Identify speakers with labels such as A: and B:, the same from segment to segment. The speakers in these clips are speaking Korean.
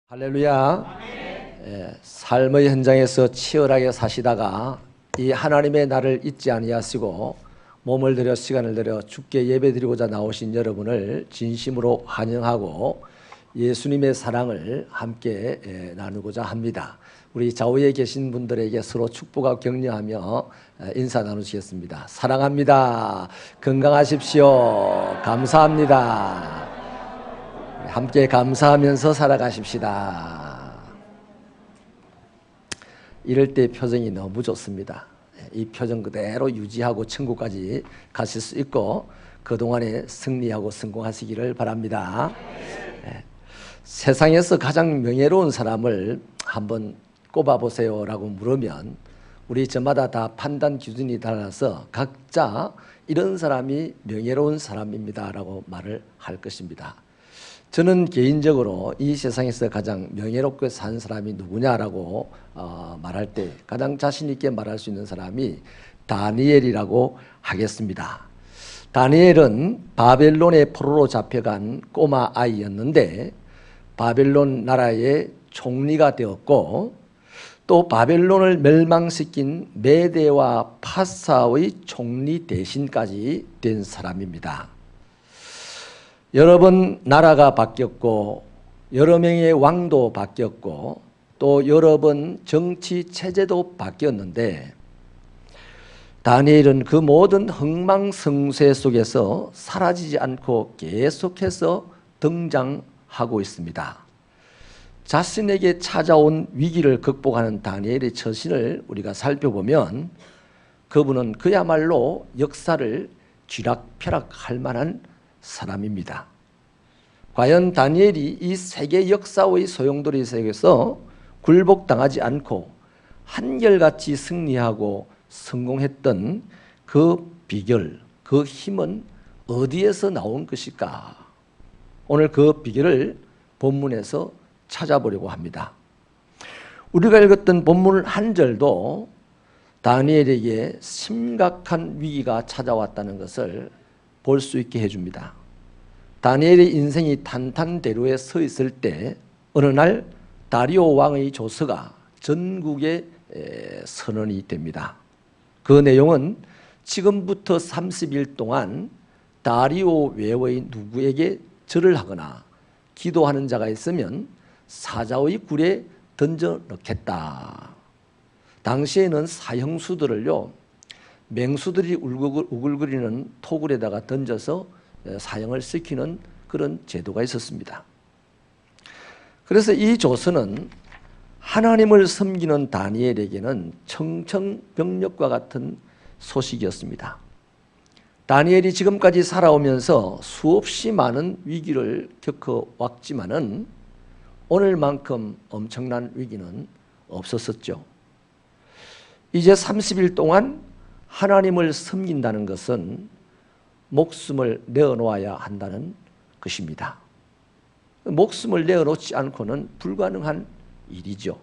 A: 할렐루야. 삶의 현장에서 치열하게 사시다가 이 하나님의 나를 잊지 아니하시고 몸을 들여 시간을 들여 주께 예배드리고자 나오신 여러분을 진심으로 환영하고 예수님의 사랑을 함께 나누고자 합니다. 우리 좌우에 계신 분들에게 서로 축복하고 격려하며 인사 나누시겠습니다. 사랑합니다. 건강하십시오. 감사합니다. 함께 감사하면서 살아가십시다. 이럴 때 표정이 너무 좋습니다. 이 표정 그대로 유지하고 천국까지 가실 수 있고 그동안에 승리하고 성공하시기를 바랍니다. 세상에서 가장 명예로운 사람을 한번 꼽아보세요 라고 물으면 우리 저마다 다 판단 기준이 달라서 각자 이런 사람이 명예로운 사람입니다 라고 말을 할 것입니다. 저는 개인적으로 이 세상에서 가장 명예롭게 산 사람이 누구냐라고 말할 때 가장 자신 있게 말할 수 있는 사람이 다니엘이라고 하겠습니다. 다니엘은 바벨론의 포로로 잡혀간 꼬마 아이였는데 바벨론 나라의 총리가 되었고 또 바벨론을 멸망시킨 메대와 파사의 총리 대신까지 된 사람입니다. 여러 번 나라가 바뀌었고 여러 명의 왕도 바뀌었고 또 여러 번 정치 체제도 바뀌었는데 다니엘은 그 모든 흥망성쇠 속에서 사라지지 않고 계속해서 등장하고 있습니다. 자신에게 찾아온 위기를 극복하는 다니엘의 처신을 우리가 살펴보면 그분은 그야말로 역사를 쥐락펴락할 만한 사람입니다. 과연 다니엘이 이 세계 역사의 소용돌이 속에서 굴복당하지 않고 한결같이 승리하고 성공했던 그 비결, 그 힘은 어디에서 나온 것일까? 오늘 그 비결을 본문에서 찾아보려고 합니다. 우리가 읽었던 본문 한 절도 다니엘에게 심각한 위기가 찾아왔다는 것을 볼 수 있게 해줍니다. 다니엘의 인생이 탄탄대로에 서 있을 때 어느 날 다리오 왕의 조서가 전국에 선언이 됩니다. 그 내용은 지금부터 30일 동안 다리오 외의 누구에게 절을 하거나 기도하는 자가 있으면 사자의 굴에 던져 넣겠다. 당시에는 사형수들을요 맹수들이 우글거리는 토굴에다가 던져서 사형을 시키는 그런 제도가 있었습니다. 그래서 이 조서는 하나님을 섬기는 다니엘에게는 청천벽력과 같은 소식이었습니다. 다니엘이 지금까지 살아오면서 수없이 많은 위기를 겪어왔지만은 오늘만큼 엄청난 위기는 없었었죠. 이제 30일 동안 하나님을 섬긴다는 것은 목숨을 내어놓아야 한다는 것입니다. 목숨을 내어놓지 않고는 불가능한 일이죠.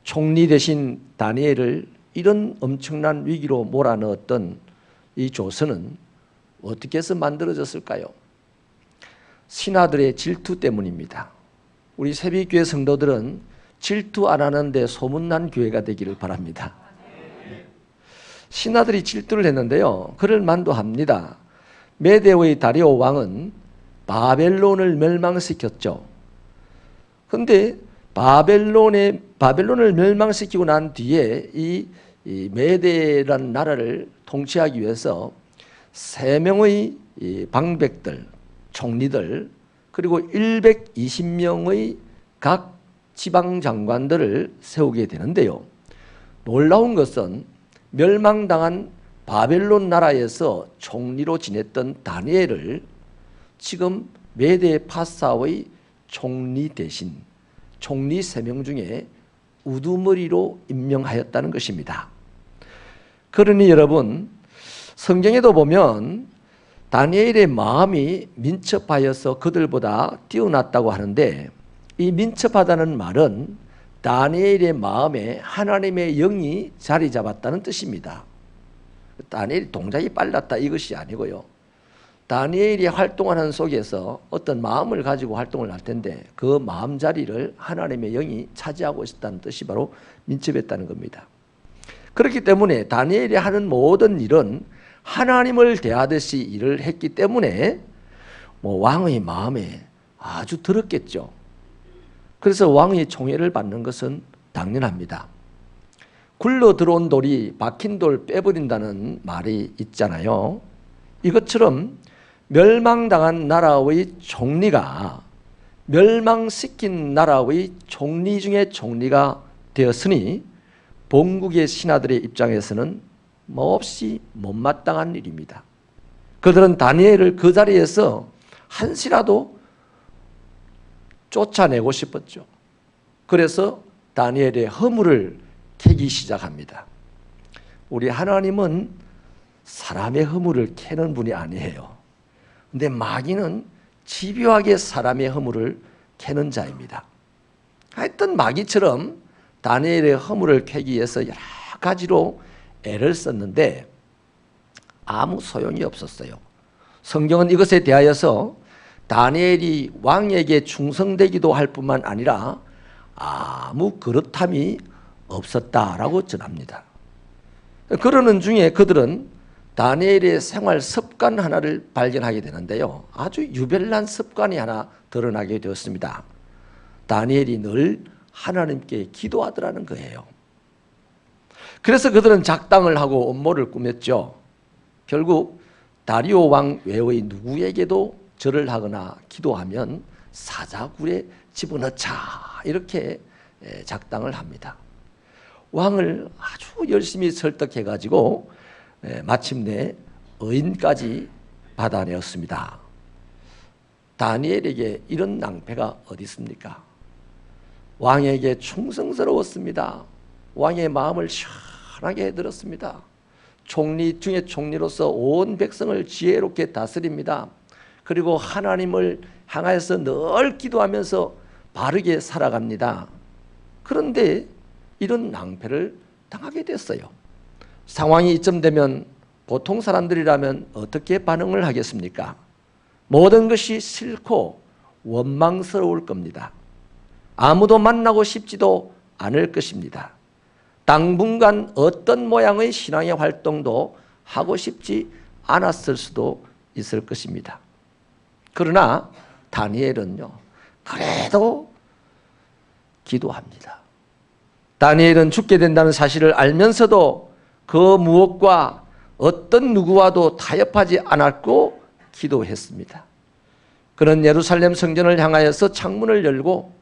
A: 총리 대신 다니엘을 이런 엄청난 위기로 몰아넣었던 이 조서는 어떻게 해서 만들어졌을까요? 신하들의 질투 때문입니다. 우리 새벽교회 성도들은 질투 안 하는데 소문난 교회가 되기를 바랍니다. 신하들이 질투를 했는데요. 그럴 만도 합니다. 메대의 다리오 왕은 바벨론을 멸망시켰죠. 그런데 바벨론을 멸망시키고 난 뒤에 이 메대라는 나라를 통치하기 위해서 3명의 방백들, 총리들 그리고 120명의 각 지방장관들을 세우게 되는데요. 놀라운 것은 멸망당한 바벨론 나라에서 총리로 지냈던 다니엘을 지금 메대 파사의 총리 대신 총리 3명 중에 우두머리로 임명하였다는 것입니다. 그러니 여러분 성경에도 보면 다니엘의 마음이 민첩하여서 그들보다 뛰어났다고 하는데 이 민첩하다는 말은 다니엘의 마음에 하나님의 영이 자리 잡았다는 뜻입니다. 다니엘이 동작이 빨랐다 이것이 아니고요. 다니엘이 활동하는 속에서 어떤 마음을 가지고 활동을 할 텐데 그 마음자리를 하나님의 영이 차지하고 있었다는 뜻이 바로 민첩했다는 겁니다. 그렇기 때문에 다니엘이 하는 모든 일은 하나님을 대하듯이 일을 했기 때문에 왕의 마음에 아주 들었겠죠. 그래서 왕의 총애를 받는 것은 당연합니다. 굴러 들어온 돌이 박힌 돌 빼버린다는 말이 있잖아요. 이것처럼 멸망당한 나라의 총리가 멸망시킨 나라의 총리 중에 총리가 되었으니 본국의 신하들의 입장에서는 몹시 못마땅한 일입니다. 그들은 다니엘을 그 자리에서 한시라도 쫓아내고 싶었죠. 그래서 다니엘의 허물을 캐기 시작합니다. 우리 하나님은 사람의 허물을 캐는 분이 아니에요. 근데 마귀는 집요하게 사람의 허물을 캐는 자입니다. 하여튼 마귀처럼 다니엘의 허물을 캐기 위해서 여러 가지로 애를 썼는데 아무 소용이 없었어요. 성경은 이것에 대하여서 다니엘이 왕에게 충성되기도 할 뿐만 아니라 아무 그릇함이 없었다라고 전합니다. 그러는 중에 그들은 다니엘의 생활 습관 하나를 발견하게 되는데요. 아주 유별난 습관이 하나 드러나게 되었습니다. 다니엘이 늘 하나님께 기도하더라는 거예요. 그래서 그들은 작당을 하고 음모를 꾸몄죠. 결국 다리오 왕 외의 누구에게도 절을 하거나 기도하면 사자굴에 집어넣자 이렇게 작당을 합니다. 왕을 아주 열심히 설득해가지고 마침내 의인까지 받아내었습니다. 다니엘에게 이런 낭패가 어디 있습니까? 왕에게 충성스러웠습니다. 왕의 마음을 시원하게 해드렸습니다. 총리 중에 총리로서 온 백성을 지혜롭게 다스립니다. 그리고 하나님을 향하여서 늘 기도하면서 바르게 살아갑니다. 그런데 이런 낭패를 당하게 됐어요. 상황이 이쯤 되면 보통 사람들이라면 어떻게 반응을 하겠습니까? 모든 것이 싫고 원망스러울 겁니다. 아무도 만나고 싶지도 않을 것입니다. 당분간 어떤 모양의 신앙의 활동도 하고 싶지 않았을 수도 있을 것입니다. 그러나 다니엘은요, 그래도 기도합니다. 다니엘은 죽게 된다는 사실을 알면서도 그 무엇과 어떤 누구와도 타협하지 않았고 기도했습니다. 그는 예루살렘 성전을 향하여서 창문을 열고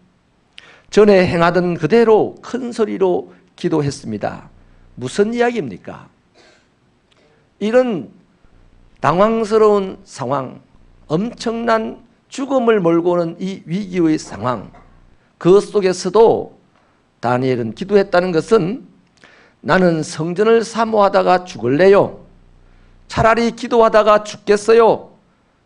A: 전에 행하던 그대로 큰 소리로 기도했습니다. 무슨 이야기입니까? 이런 당황스러운 상황, 엄청난 죽음을 몰고 오는 이 위기의 상황, 그 속에서도 다니엘은 기도했다는 것은 나는 성전을 사모하다가 죽을래요. 차라리 기도하다가 죽겠어요.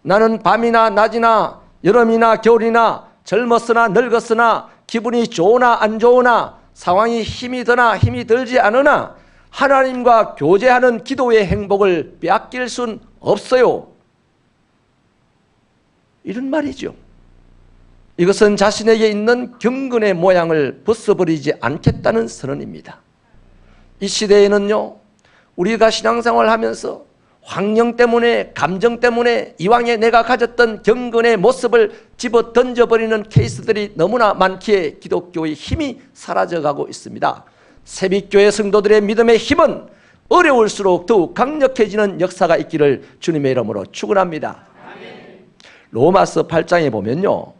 A: 나는 밤이나 낮이나 여름이나 겨울이나 젊었으나 늙었으나 기분이 좋으나 안 좋으나 상황이 힘이 드나 힘이 들지 않으나 하나님과 교제하는 기도의 행복을 빼앗길 순 없어요. 이런 말이죠. 이것은 자신에게 있는 경건의 모양을 벗어버리지 않겠다는 선언입니다. 이 시대에는요, 우리가 신앙생활을 하면서 환경 때문에, 감정 때문에 이왕에 내가 가졌던 경건의 모습을 집어 던져버리는 케이스들이 너무나 많기에 기독교의 힘이 사라져가고 있습니다. 새빛교회 성도들의 믿음의 힘은 어려울수록 더욱 강력해지는 역사가 있기를 주님의 이름으로 축원합니다. 로마서 8장에 보면요,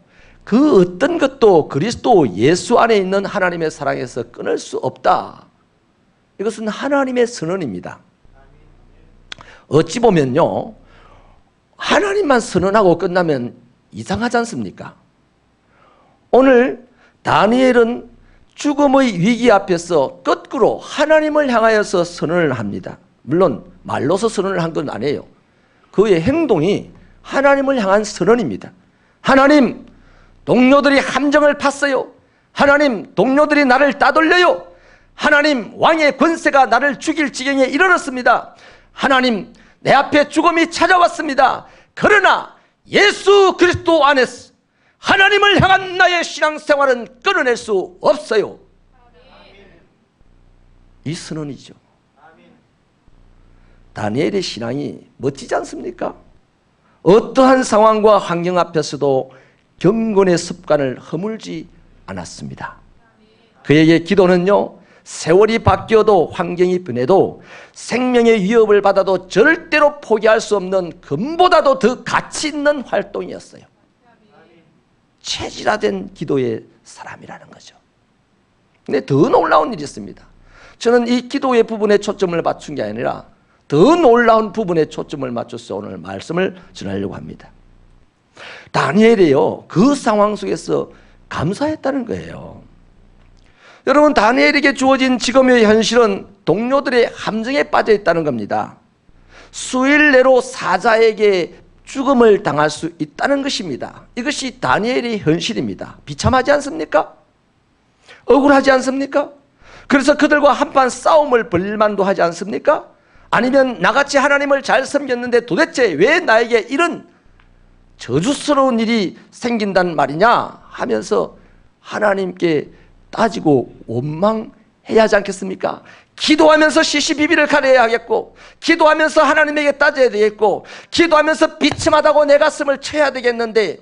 A: 그 어떤 것도 그리스도 예수 안에 있는 하나님의 사랑에서 끊을 수 없다. 이것은 하나님의 선언입니다. 어찌 보면요, 하나님만 선언하고 끝나면 이상하지 않습니까? 오늘 다니엘은 죽음의 위기 앞에서 거꾸로 하나님을 향하여서 선언을 합니다. 물론 말로서 선언을 한 건 아니에요. 그의 행동이 하나님을 향한 선언입니다. 하나님, 동료들이 함정을 팠어요. 하나님, 동료들이 나를 따돌려요. 하나님, 왕의 권세가 나를 죽일 지경에 이르렀습니다. 하나님, 내 앞에 죽음이 찾아왔습니다. 그러나 예수 그리스도 안에서 하나님을 향한 나의 신앙생활은 끊어낼 수 없어요. 이 선언이죠. 다니엘의 신앙이 멋지지 않습니까? 어떠한 상황과 환경 앞에서도 경건의 습관을 허물지 않았습니다. 그에게 기도는요, 세월이 바뀌어도 환경이 변해도 생명의 위협을 받아도 절대로 포기할 수 없는 금보다도 더 가치 있는 활동이었어요. 체질화된 기도의 사람이라는 거죠. 근데 더 놀라운 일이 있습니다. 저는 이 기도의 부분에 초점을 맞춘 게 아니라 더 놀라운 부분에 초점을 맞춰서 오늘 말씀을 전하려고 합니다. 다니엘이요, 그 상황 속에서 감사했다는 거예요. 여러분, 다니엘에게 주어진 지금의 현실은 동료들의 함정에 빠져 있다는 겁니다. 수일 내로 사자에게 죽음을 당할 수 있다는 것입니다. 이것이 다니엘의 현실입니다. 비참하지 않습니까? 억울하지 않습니까? 그래서 그들과 한판 싸움을 벌일 만도 하지 않습니까? 아니면 나같이 하나님을 잘 섬겼는데 도대체 왜 나에게 이런 저주스러운 일이 생긴단 말이냐 하면서 하나님께 따지고 원망해야 하지 않겠습니까? 기도하면서 시시비비를 가려야 하겠고, 기도하면서 하나님에게 따져야 되겠고, 기도하면서 비참하다고 내 가슴을 쳐야 되겠는데,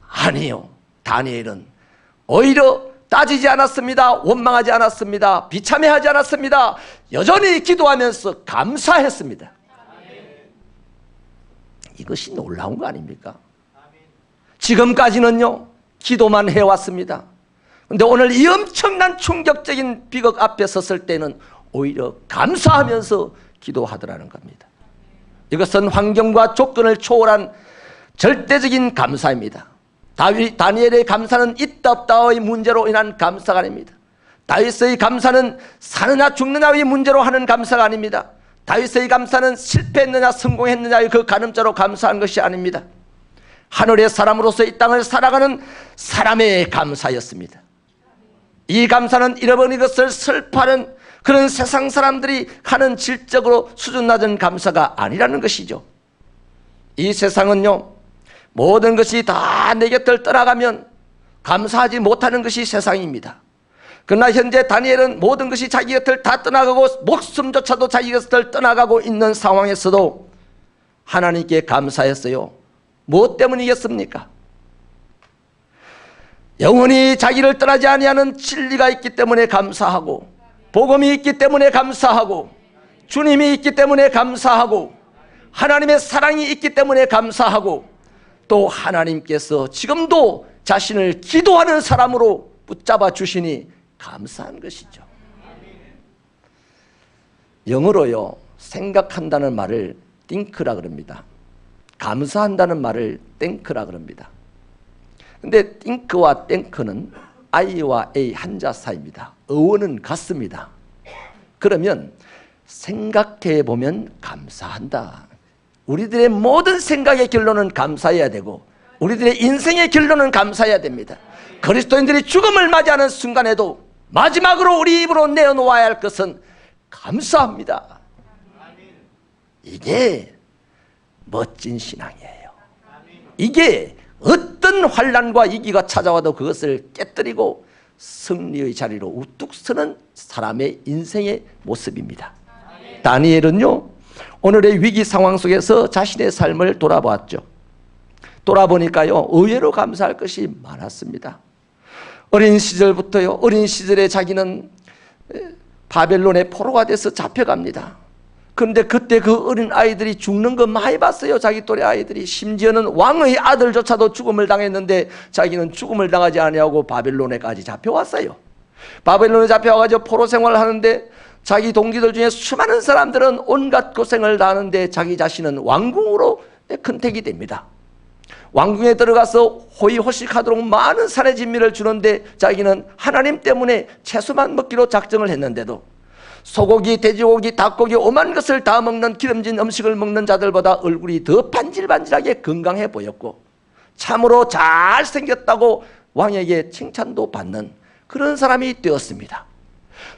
A: 아니요, 다니엘은 오히려 따지지 않았습니다. 원망하지 않았습니다. 비참해하지 않았습니다. 여전히 기도하면서 감사했습니다. 이것이 놀라운 거 아닙니까? 지금까지는요, 기도만 해왔습니다. 그런데 오늘 이 엄청난 충격적인 비극 앞에 섰을 때는 오히려 감사하면서 기도하더라는 겁니다. 이것은 환경과 조건을 초월한 절대적인 감사입니다. 다니엘의 감사는 있다 없다의 문제로 인한 감사가 아닙니다. 다윗의 감사는 사느냐 죽느냐의 문제로 하는 감사가 아닙니다. 다윗의 감사는 실패했느냐 성공했느냐의 그 가늠자로 감사한 것이 아닙니다. 하늘의 사람으로서 이 땅을 살아가는 사람의 감사였습니다. 이 감사는 잃어버린 것을 슬퍼하는 그런 세상 사람들이 하는 질적으로 수준 낮은 감사가 아니라는 것이죠. 이 세상은요, 모든 것이 다 내 곁을 떠나가면 감사하지 못하는 것이 세상입니다. 그러나 현재 다니엘은 모든 것이 자기 곁을 다 떠나가고 목숨조차도 자기 곁을 떠나가고 있는 상황에서도 하나님께 감사했어요. 무엇 때문이겠습니까? 영원히 자기를 떠나지 아니하는 진리가 있기 때문에 감사하고, 복음이 있기 때문에 감사하고, 주님이 있기 때문에 감사하고, 하나님의 사랑이 있기 때문에 감사하고, 또 하나님께서 지금도 자신을 기도하는 사람으로 붙잡아 주시니 감사한 것이죠. 영어로요, 생각한다는 말을 think라 그럽니다. 감사한다는 말을 thank라 그럽니다. 근데 think와 thank는 I와 A 한자 사이입니다. 어원은 같습니다. 그러면 생각해 보면 감사한다. 우리들의 모든 생각의 결론은 감사해야 되고, 우리들의 인생의 결론은 감사해야 됩니다. 그리스도인들이 죽음을 맞이하는 순간에도 마지막으로 우리 입으로 내어놓아야 할 것은 감사합니다. 이게 멋진 신앙이에요. 이게 어떤 환난과 위기가 찾아와도 그것을 깨뜨리고 승리의 자리로 우뚝 서는 사람의 인생의 모습입니다. 다니엘은요, 오늘의 위기 상황 속에서 자신의 삶을 돌아보았죠. 돌아보니까요, 의외로 감사할 것이 많았습니다. 어린 시절부터요, 어린 시절에 자기는 바벨론의 포로가 돼서 잡혀갑니다. 그런데 그때 그 어린 아이들이 죽는 거 많이 봤어요. 자기 또래 아이들이. 심지어는 왕의 아들조차도 죽음을 당했는데 자기는 죽음을 당하지 아니하고 바벨론에까지 잡혀왔어요. 바벨론에 잡혀와가지고 포로 생활을 하는데 자기 동기들 중에 수많은 사람들은 온갖 고생을 다 하는데 자기 자신은 왕궁으로 컨택이 됩니다. 왕궁에 들어가서 호의호식하도록 많은 살의 진미를 주는데 자기는 하나님 때문에 채소만 먹기로 작정을 했는데도 소고기, 돼지고기, 닭고기 오만 것을 다 먹는 기름진 음식을 먹는 자들보다 얼굴이 더 반질반질하게 건강해 보였고 참으로 잘생겼다고 왕에게 칭찬도 받는 그런 사람이 되었습니다.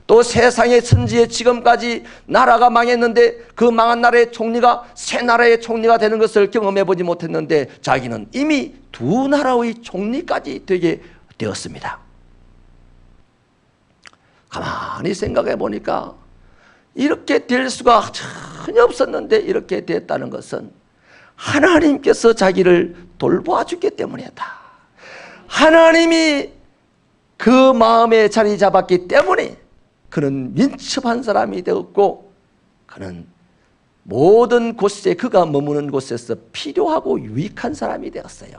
A: 또 세상의 천지에 지금까지 나라가 망했는데 그 망한 나라의 총리가 새 나라의 총리가 되는 것을 경험해 보지 못했는데 자기는 이미 두 나라의 총리까지 되게 되었습니다. 가만히 생각해 보니까 이렇게 될 수가 전혀 없었는데 이렇게 됐다는 것은 하나님께서 자기를 돌보아 주기 때문이었다. 하나님이 그 마음에 자리 잡았기 때문에 그는 민첩한 사람이 되었고 그는 모든 곳에 그가 머무는 곳에서 필요하고 유익한 사람이 되었어요.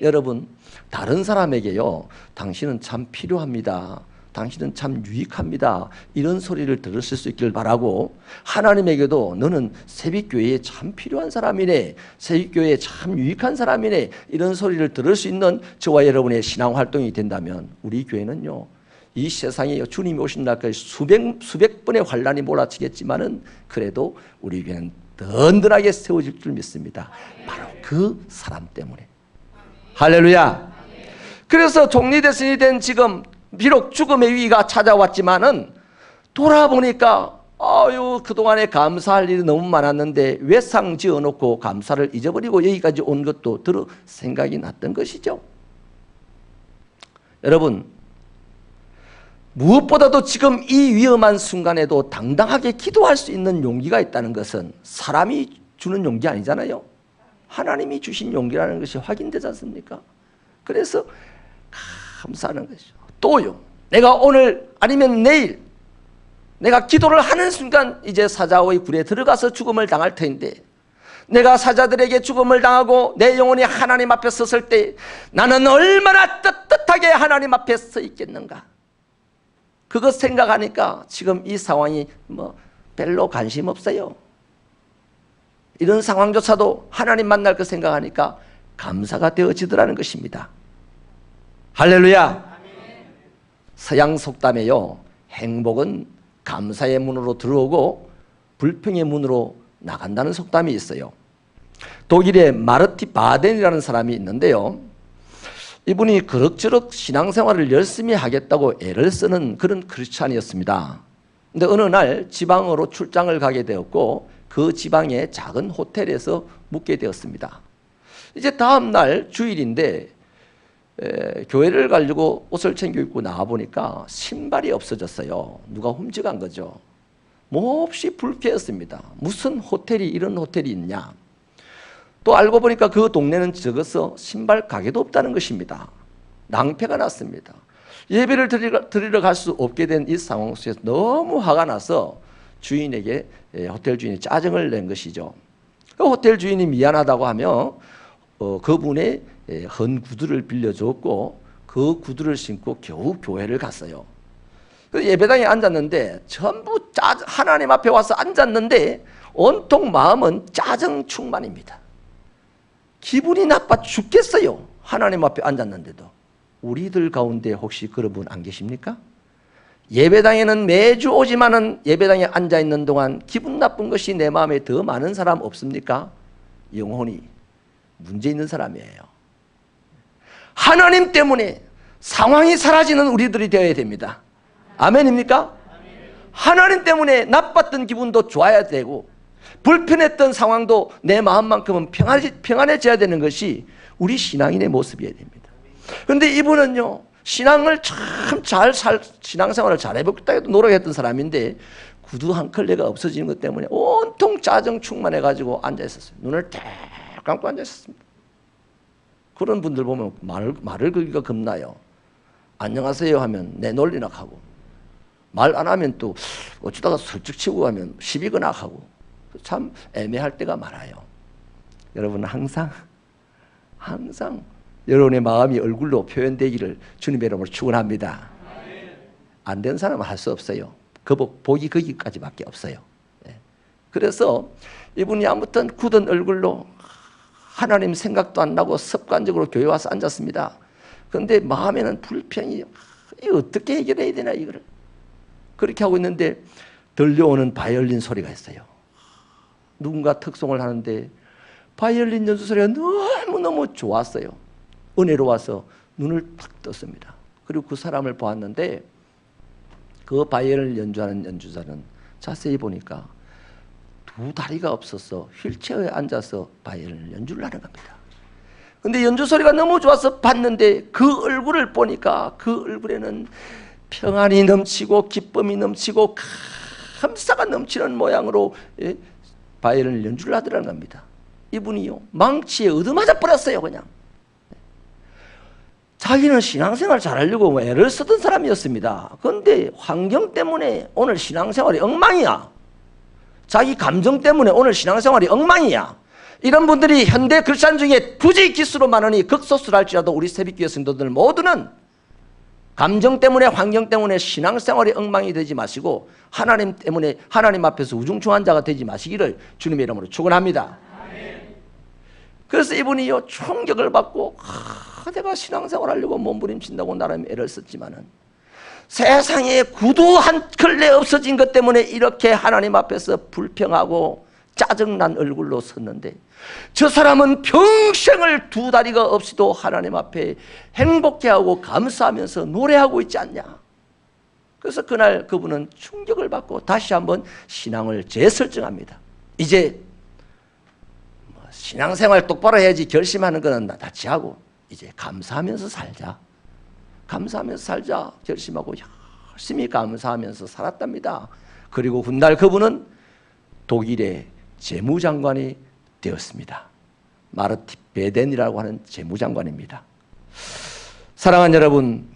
A: 여러분, 다른 사람에게요, 당신은 참 필요합니다, 당신은 참 유익합니다, 이런 소리를 들으실 수 있기를 바라고, 하나님에게도 너는 새빛교회에 참 필요한 사람이네, 새빛교회에 참 유익한 사람이네, 이런 소리를 들을 수 있는 저와 여러분의 신앙활동이 된다면 우리 교회는요, 이 세상에 주님이 오신 날까지 수백 번의 환란이 몰아치겠지만은 그래도 우리 교회는 든든하게 세워질 줄 믿습니다. 바로 그 사람 때문에. 할렐루야. 그래서 총리대선이 된 지금 비록 죽음의 위기가 찾아왔지만은 돌아보니까 아유, 그동안에 감사할 일이 너무 많았는데 외상 지어놓고 감사를 잊어버리고 여기까지 온 것도 들어 생각이 났던 것이죠. 여러분, 무엇보다도 지금 이 위험한 순간에도 당당하게 기도할 수 있는 용기가 있다는 것은 사람이 주는 용기 아니잖아요. 하나님이 주신 용기라는 것이 확인되지 않습니까? 그래서 감사하는 것이죠. 또요, 내가 오늘 아니면 내일 내가 기도를 하는 순간 이제 사자의 굴에 들어가서 죽음을 당할 터인데 내가 사자들에게 죽음을 당하고 내 영혼이 하나님 앞에 섰을 때 나는 얼마나 떳떳하게 하나님 앞에 서 있겠는가. 그것 생각하니까 지금 이 상황이 별로 관심 없어요. 이런 상황조차도 하나님 만날 거 생각하니까 감사가 되어지더라는 것입니다. 할렐루야. 서양 속담에요, 행복은 감사의 문으로 들어오고 불평의 문으로 나간다는 속담이 있어요. 독일의 마르티 바덴이라는 사람이 있는데요, 이분이 그럭저럭 신앙생활을 열심히 하겠다고 애를 쓰는 그런 크리스찬이었습니다. 근데 어느 날 지방으로 출장을 가게 되었고 그 지방의 작은 호텔에서 묵게 되었습니다. 이제 다음 날 주일인데 교회를 가려고 옷을 챙겨 입고 나와보니까 신발이 없어졌어요. 누가 훔쳐간 거죠. 몹시 불쾌했습니다. 무슨 호텔이 이런 호텔이 있냐. 또 알고 보니까 그 동네는 적어서 신발 가게도 없다는 것입니다. 낭패가 났습니다. 예배를 드리러 갈 수 없게 된 이 상황 속에서 너무 화가 나서 주인에게, 호텔 주인이 짜증을 낸 것이죠. 그 호텔 주인이 미안하다고 하며 그분의 헌 구두를 빌려줬고 그 구두를 신고 겨우 교회를 갔어요. 예배당에 앉았는데 전부 하나님 앞에 와서 앉았는데 온통 마음은 짜증 충만입니다. 기분이 나빠 죽겠어요. 하나님 앞에 앉았는데도. 우리들 가운데 혹시 그런 분 안 계십니까? 예배당에는 매주 오지만은 예배당에 앉아있는 동안 기분 나쁜 것이 내 마음에 더 많은 사람 없습니까? 영혼이 문제 있는 사람이에요. 하나님 때문에 상황이 사라지는 우리들이 되어야 됩니다. 아멘입니까? 하나님 때문에 나빴던 기분도 좋아야 되고 불편했던 상황도 내 마음만큼은 평안해져야 되는 것이 우리 신앙인의 모습이어야 됩니다. 그런데 이분은요, 신앙을 참 신앙생활을 잘해보겠다 해도 노력했던 사람인데 구두 한 컬레가 없어지는 것 때문에 온통 짜증 충만해가지고 앉아있었어요. 눈을 딱 감고 앉아있었습니다. 그런 분들 보면 말을 걸기가 겁나요. 안녕하세요 하면 내놀리나 하고, 말 안 하면 또 어쩌다가 슬쩍 치고 가면 시비거나 하고, 참 애매할 때가 많아요. 여러분 항상 여러분의 마음이 얼굴로 표현되기를 주님의 이름으로 축원합니다. 안 된 사람은 할 수 없어요. 복이 거기까지밖에 없어요. 그래서 이분이 아무튼 굳은 얼굴로 하나님 생각도 안 나고 습관적으로 교회 와서 앉았습니다. 그런데 마음에는 불평이, 어떻게 해결해야 되나 이거를. 그렇게 하고 있는데 들려오는 바이올린 소리가 있어요. 누군가 특송을 하는데 바이올린 연주 소리가 너무너무 좋았어요. 은혜로워서 눈을 탁 떴습니다. 그리고 그 사람을 보았는데 그 바이올린을 연주하는 연주자는 자세히 보니까 두 다리가 없어서 휠체어에 앉아서 바이올린을 연주를 하는 겁니다. 근데 연주 소리가 너무 좋아서 봤는데 그 얼굴을 보니까 그 얼굴에는 평안이 넘치고 기쁨이 넘치고 감사가 넘치는 모양으로 바이올린 연주를 하더라는 겁니다. 이분이요, 망치에 얻어맞아 버렸어요. 그냥 자기는 신앙생활 잘하려고 애를 쓰던 사람이었습니다. 그런데 환경 때문에 오늘 신앙생활이 엉망이야. 자기 감정 때문에 오늘 신앙생활이 엉망이야. 이런 분들이 현대 크리스찬 중에 굳이 기수로 많으니 극소수랄지라도 우리 새벽교회 성도들 모두는 감정 때문에 환경 때문에 신앙생활이 엉망이 되지 마시고 하나님 때문에 하나님 앞에서 우중충한 자가 되지 마시기를 주님의 이름으로 축원합니다. 그래서 이분이요, 충격을 받고 내가 신앙생활 하려고 몸부림친다고 나름 애를 썼지만은 세상에 구두 한 걸레 없어진 것 때문에 이렇게 하나님 앞에서 불평하고 짜증난 얼굴로 섰는데 저 사람은 평생을 두 다리가 없이도 하나님 앞에 행복해하고 감사하면서 노래하고 있지 않냐. 그래서 그날 그분은 충격을 받고 다시 한번 신앙을 재설정합니다. 이제 신앙생활 똑바로 해야지 결심하는 거는 나다치 하고 이제 감사하면서 살자. 감사하면서 살자 결심하고 열심히 감사하면서 살았답니다. 그리고 훗날 그분은 독일의 재무장관이 되었습니다. 마르티 베덴이라고 하는 재무장관입니다. 사랑하는 여러분,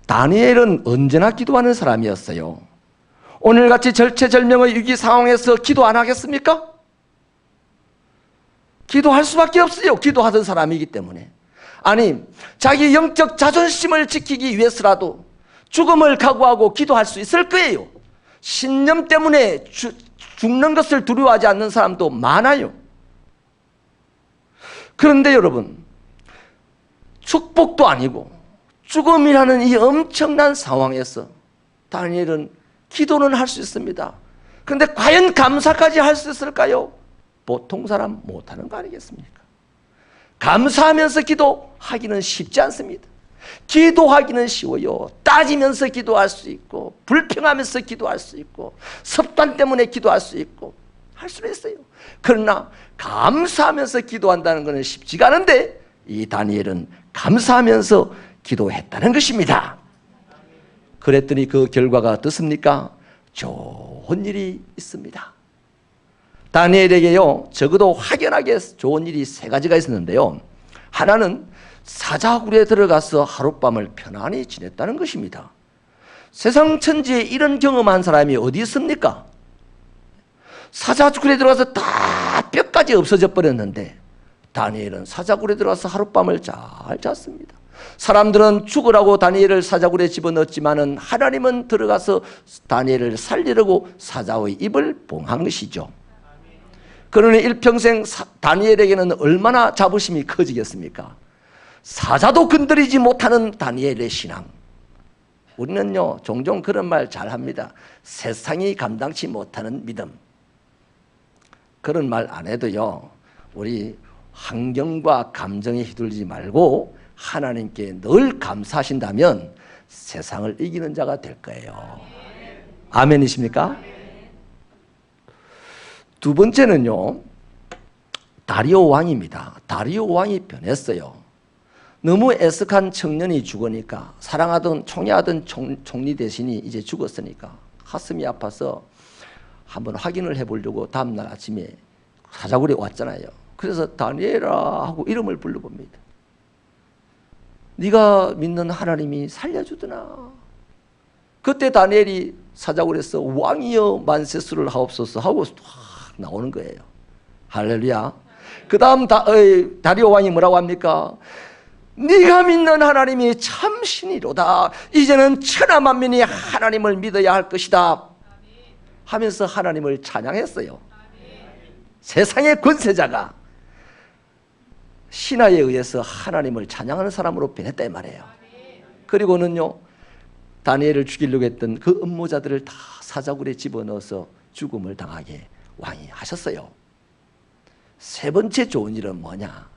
A: 다니엘은 언제나 기도하는 사람이었어요. 오늘같이 절체절명의 위기 상황에서 기도 안 하겠습니까? 기도할 수밖에 없어요. 기도하던 사람이기 때문에. 아니, 자기 영적 자존심을 지키기 위해서라도 죽음을 각오하고 기도할 수 있을 거예요. 신념 때문에 죽는 것을 두려워하지 않는 사람도 많아요. 그런데 여러분, 축복도 아니고 죽음이라는 이 엄청난 상황에서 다니엘은 기도는 할 수 있습니다. 그런데 과연 감사까지 할 수 있을까요? 보통 사람 못하는 거 아니겠습니까? 감사하면서 기도하기는 쉽지 않습니다. 기도하기는 쉬워요. 따지면서 기도할 수 있고 불평하면서 기도할 수 있고 습관 때문에 기도할 수 있고 할 수는 있어요. 그러나 감사하면서 기도한다는 것은 쉽지가 않은데 이 다니엘은 감사하면서 기도했다는 것입니다. 그랬더니 그 결과가 어떻습니까? 좋은 일이 있습니다. 다니엘에게요, 적어도 확연하게 좋은 일이 세 가지가 있었는데요. 하나는 사자굴에 들어가서 하룻밤을 편안히 지냈다는 것입니다. 세상 천지에 이런 경험한 사람이 어디 있습니까? 사자굴에 들어가서 다 뼈까지 없어져 버렸는데 다니엘은 사자굴에 들어가서 하룻밤을 잘 잤습니다. 사람들은 죽으라고 다니엘을 사자굴에 집어넣었지만은 하나님은 들어가서 다니엘을 살리려고 사자의 입을 봉한 것이죠. 그러니 일평생 다니엘에게는 얼마나 자부심이 커지겠습니까? 사자도 건드리지 못하는 다니엘의 신앙. 우리는요, 종종 그런 말 잘합니다. 세상이 감당치 못하는 믿음. 그런 말 안 해도요, 우리 환경과 감정에 휘둘리지 말고 하나님께 늘 감사하신다면 세상을 이기는 자가 될 거예요. 아멘이십니까? 두 번째는요, 다리오 왕입니다. 다리오 왕이 변했어요. 너무 애석한 청년이 죽으니까 사랑하던 총애하던 총리 대신이 이제 죽었으니까 가슴이 아파서 한번 확인을 해보려고 다음날 아침에 사자굴에 왔잖아요. 그래서 다니엘아 하고 이름을 불러봅니다. 네가 믿는 하나님이 살려주더나. 그때 다니엘이 사자굴에서 왕이여 만세수를 하옵소서 하고 확 나오는 거예요. 할렐루야. 그 다음 다리오 왕이 뭐라고 합니까? 네가 믿는 하나님이 참 신이로다. 이제는 천하 만민이 하나님을 믿어야 할 것이다 하면서 하나님을 찬양했어요. 세상의 권세자가 신하에 의해서 하나님을 찬양하는 사람으로 변했다 이 말이에요. 그리고는요, 다니엘을 죽이려고 했던 그 음모자들을 다 사자굴에 집어넣어서 죽음을 당하게 왕이 하셨어요. 세 번째 좋은 일은 뭐냐?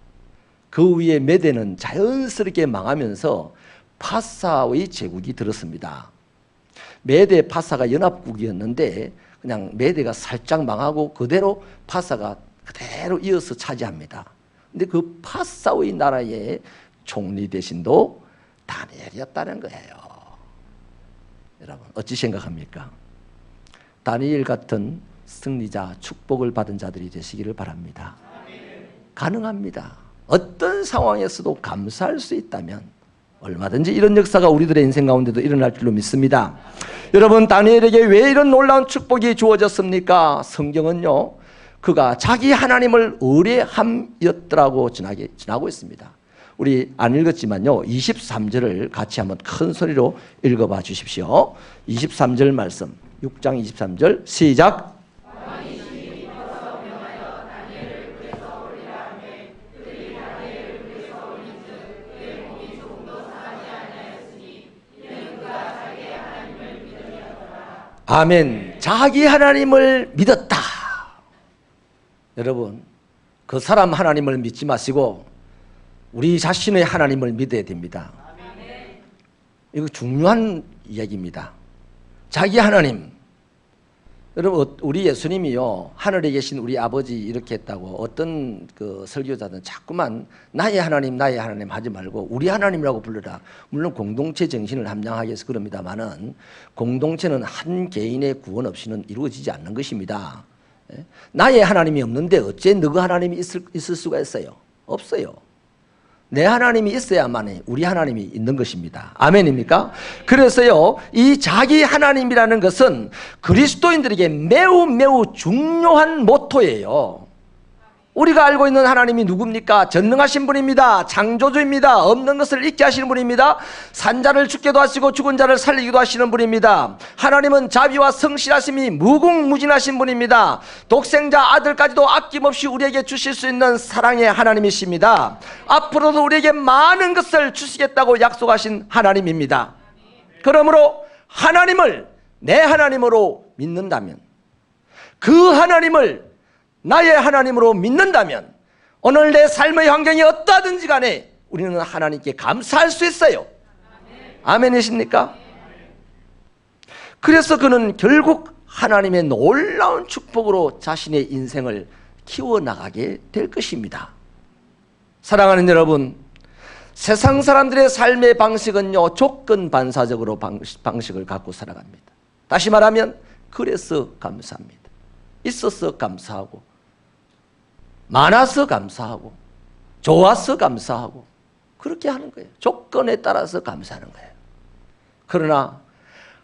A: 그 위에 메대는 자연스럽게 망하면서 파사의 제국이 들었습니다. 메대 파사가 연합국이었는데 그냥 메대가 살짝 망하고 그대로 파사가 그대로 이어서 차지합니다. 근데 그 파사의 나라의 총리 대신도 다니엘이었다는 거예요. 여러분 어찌 생각합니까? 다니엘 같은 승리자, 축복을 받은 자들이 되시기를 바랍니다. 가능합니다. 어떤 상황에서도 감사할 수 있다면 얼마든지 이런 역사가 우리들의 인생 가운데도 일어날 줄로 믿습니다. 여러분 다니엘에게 왜 이런 놀라운 축복이 주어졌습니까? 성경은요 그가 자기 하나님을 의뢰함이었더라고 지나고 있습니다. 우리 안 읽었지만요 23절을 같이 한번 큰 소리로 읽어봐 주십시오. 23절 말씀 6장 23절 시작. 아멘. 자기 하나님을 믿었다. 여러분 그 사람 하나님을 믿지 마시고 우리 자신의 하나님을 믿어야 됩니다. 이거 중요한 이야기입니다. 자기 하나님. 여러분 우리 예수님이요 하늘에 계신 우리 아버지 이렇게 했다고 어떤 그 설교자들은 자꾸만 나의 하나님 하지 말고 우리 하나님이라고 불러라. 물론 공동체 정신을 함양하기 위해서 그럽니다마는 공동체는 한 개인의 구원 없이는 이루어지지 않는 것입니다. 나의 하나님이 없는데 어째 너그 하나님이 있을 수가 있어요? 없어요. 내 하나님이 있어야만 우리 하나님이 있는 것입니다. 아멘입니까? 그래서요 이 자기 하나님이라는 것은 그리스도인들에게 매우 매우 중요한 모토예요. 우리가 알고 있는 하나님이 누굽니까? 전능하신 분입니다. 창조주입니다. 없는 것을 있게 하시는 분입니다. 산자를 죽게도 하시고 죽은 자를 살리기도 하시는 분입니다. 하나님은 자비와 성실하심이 무궁무진하신 분입니다. 독생자 아들까지도 아낌없이 우리에게 주실 수 있는 사랑의 하나님이십니다. 앞으로도 우리에게 많은 것을 주시겠다고 약속하신 하나님입니다. 그러므로 하나님을 내 하나님으로 믿는다면 그 하나님을 나의 하나님으로 믿는다면 오늘 내 삶의 환경이 어떠하든지 간에 우리는 하나님께 감사할 수 있어요. 아멘이십니까? 그래서 그는 결국 하나님의 놀라운 축복으로 자신의 인생을 키워나가게 될 것입니다. 사랑하는 여러분, 세상 사람들의 삶의 방식은요 조건 반사적으로 방식을 갖고 살아갑니다. 다시 말하면 그래서 감사합니다. 있어서 감사하고 많아서 감사하고 좋아서 감사하고 그렇게 하는 거예요. 조건에 따라서 감사하는 거예요. 그러나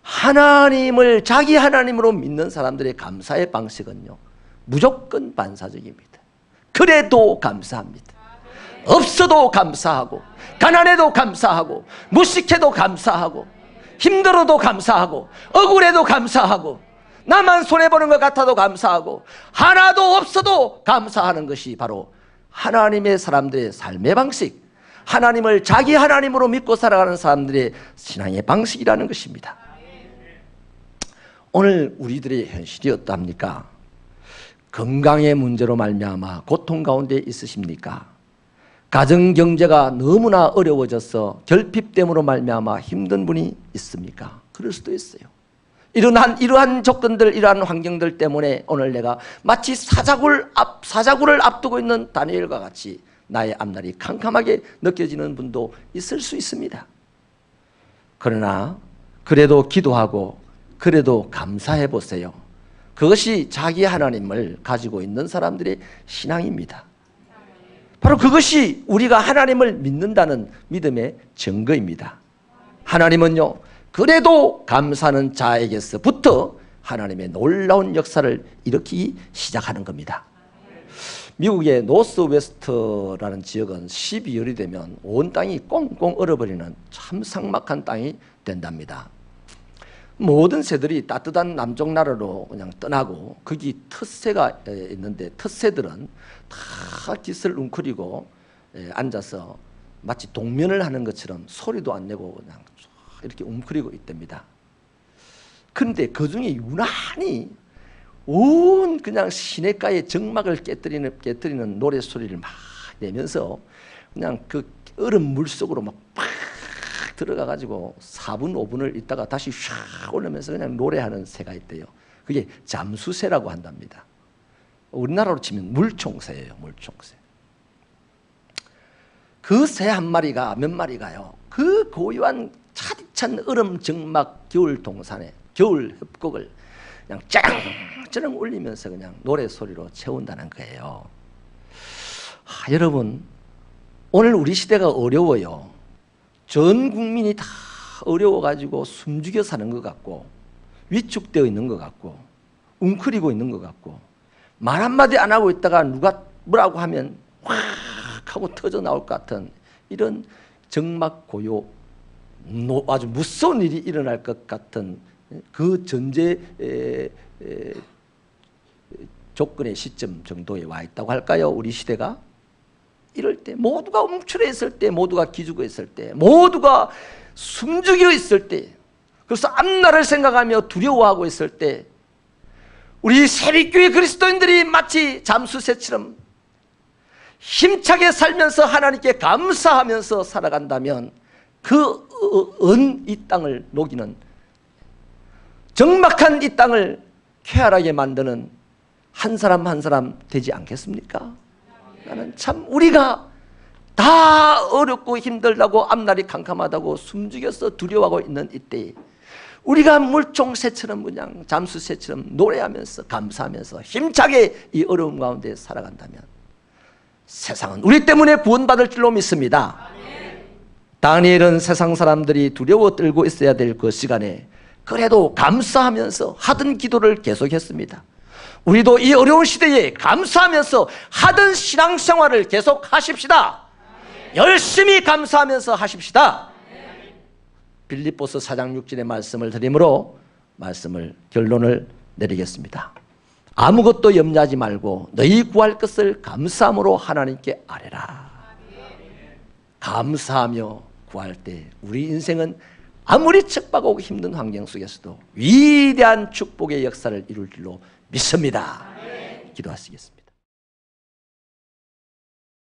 A: 하나님을 자기 하나님으로 믿는 사람들의 감사의 방식은요 무조건 반사적입니다. 그래도 감사합니다. 없어도 감사하고 가난해도 감사하고 무식해도 감사하고 힘들어도 감사하고 억울해도 감사하고 나만 손해보는 것 같아도 감사하고 하나도 없어도 감사하는 것이 바로 하나님의 사람들의 삶의 방식, 하나님을 자기 하나님으로 믿고 살아가는 사람들의 신앙의 방식이라는 것입니다. 오늘 우리들의 현실이 어떠합니까? 건강의 문제로 말미암아 고통 가운데 있으십니까? 가정 경제가 너무나 어려워져서 결핍됨으로 말미암아 힘든 분이 있습니까? 그럴 수도 있어요. 이러한 조건들, 이러한 환경들 때문에 오늘 내가 마치 사자굴을 앞두고 있는 다니엘과 같이 나의 앞날이 캄캄하게 느껴지는 분도 있을 수 있습니다. 그러나 그래도 기도하고 그래도 감사해 보세요. 그것이 자기 하나님을 가지고 있는 사람들의 신앙입니다. 바로 그것이 우리가 하나님을 믿는다는 믿음의 증거입니다. 하나님은요 그래도 감사하는 자에게서부터 하나님의 놀라운 역사를 일으키기 시작하는 겁니다. 미국의 노스웨스트라는 지역은 12월이 되면 온 땅이 꽁꽁 얼어버리는 참 삭막한 땅이 된답니다. 모든 새들이 따뜻한 남쪽 나라로 그냥 떠나고 거기 텃새가 있는데 텃새들은 다 깃을 웅크리고 앉아서 마치 동면을 하는 것처럼 소리도 안 내고 그냥 이렇게 웅크리고 있답니다. 그런데 그 중에 유난히 온 그냥 시냇가의 정막을 깨뜨리는 노래소리를 막 내면서 그냥 그 얼음 물속으로 막 팍 들어가가지고 4분 5분을 있다가 다시 샥 올라오면서 그냥 노래하는 새가 있대요. 그게 잠수새라고 한답니다. 우리나라로 치면 물총새예요. 물총새. 그 새 한 마리가 몇 마리가요, 그 고요한 차디찬 얼음 정막 겨울 동산에 겨울 협곡을 그냥 짱짱 울리면서 그냥 노래 소리로 채운다는 거예요. 여러분, 오늘 우리 시대가 어려워요. 전 국민이 다 어려워가지고 숨죽여 사는 것 같고, 위축되어 있는 것 같고, 웅크리고 있는 것 같고, 말 한마디 안 하고 있다가 누가 뭐라고 하면 확 하고 터져 나올 것 같은 이런 정막 고요, 아주 무서운 일이 일어날 것 같은 그 전제 조건의 시점 정도에 와 있다고 할까요? 우리 시대가 이럴 때, 모두가 움츠려 있을 때, 모두가 기죽어 있을 때, 모두가 숨죽여 있을 때, 그래서 앞날을 생각하며 두려워하고 있을 때, 우리 새벽교회 그리스도인들이 마치 잠수새처럼 힘차게 살면서 하나님께 감사하면서 살아간다면 그 이 땅을 녹이는, 적막한 이 땅을 쾌활하게 만드는 한 사람 한 사람 되지 않겠습니까? 나는 참 우리가 다 어렵고 힘들다고, 앞날이 캄캄하다고 숨죽여서 두려워하고 있는 이때에 우리가 물총새처럼 그냥 잠수새처럼 노래하면서 감사하면서 힘차게 이 어려움 가운데 살아간다면 세상은 우리 때문에 구원받을 줄로 믿습니다. 다니엘은 세상 사람들이 두려워 떨고 있어야 될 그 시간에 그래도 감사하면서 하던 기도를 계속했습니다. 우리도 이 어려운 시대에 감사하면서 하던 신앙생활을 계속 하십시다. 열심히 감사하면서 하십시다. 빌립보서 4장 6절의 말씀을 드림으로 말씀을 결론을 내리겠습니다. 아무것도 염려하지 말고 너희 구할 것을 감사함으로 하나님께 아뢰라. 감사하며 구할 때 우리 인생은 아무리 척박하고 힘든 환경 속에서도 위대한 축복의 역사를 이룰 줄로 믿습니다. 기도하시겠습니다.